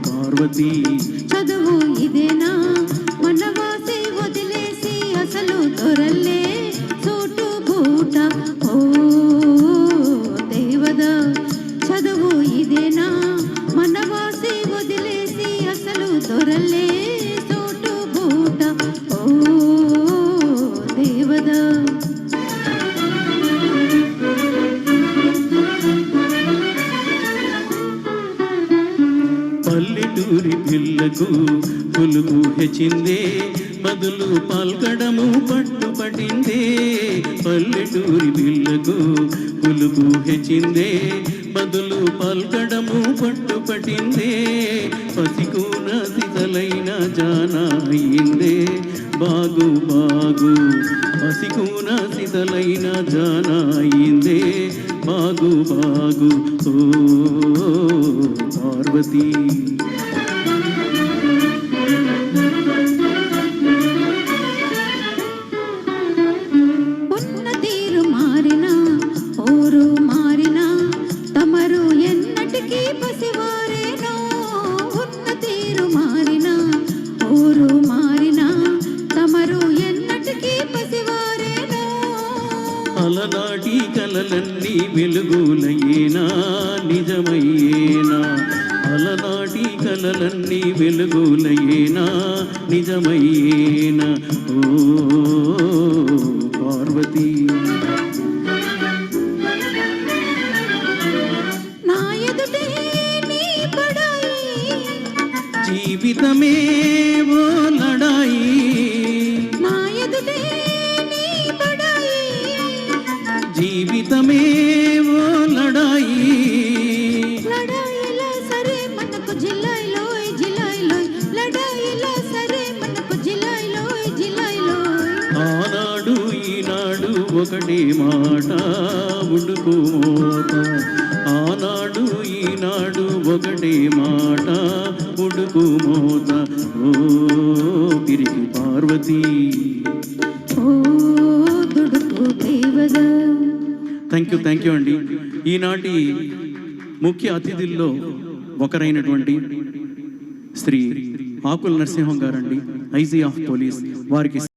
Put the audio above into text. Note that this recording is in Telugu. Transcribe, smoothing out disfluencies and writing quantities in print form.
పార్వతీ చదువు ఇదేనా మనవాసి వదిలేసి అసలు దొరల్లే చోటు బూట ఓ దేవదా చదువు ఇదేనా మనవాసి వదిలేసి అసలు దొరల్లే చోటు బూట ఓ దేవదా పల్లెటూరి పిల్లకు పులుగు హెచ్చిందే బదులు పల్కడము పట్టుపట్టిందే పల్లెటూరి పిల్లకు పులుగు హెచ్చిందే బదులు పల్కడము పట్టుపట్టిందే పసికూన సితలైన జానా అయిందే బాగు బాగు పసికూన సితలైన జానా అయిందే బాగు బాగు ఓ పార్వతీ ఉన్న తీరు మారినా ఊరు మారినా తమరు ఎన్నటికీ పసివారేనో ఉన్న తీరు మారినా ఊరు మారినా తమరు ఎన్నటికీ పసివారేనో అలనాటి కలలన్నీ వెలుగులయ్యేనా నిజమయ్యేనా అలనాటి కలలన్నీ వెలుగులయ్యేనా నిజమయ్యేనా ఓ పార్వతీ నా ఎదుటే నీ పడాయి జీవితమే ఓ లడాయి నా ఎదుటే నీ పడాయి జీవితమే ఓ లడాయి లడాయిలా సరే మనకు జిల్లాయిలోయ్ జిల్లాయిలోయ్ లడాయిలా సరే మనకు జిల్లాయిలోయ్ జిల్లాయిలోయ్ ఆనాడు ఈనాడు ఒకటే మాట ఉడుకు మోత ఆనాడు ఈనాడు ఒకటే మాట ఉడుకు మోత ఓ పిరికి పార్వతీ ఓ దుడుకు దేవదా థ్యాంక్ యూ అండి. ఈనాటి ముఖ్య అతిథుల్లో ఒకరైనటువంటి శ్రీ ఆకుల నరసింహం గారండి, ఐజీ ఆఫ్ పోలీస్ వారికి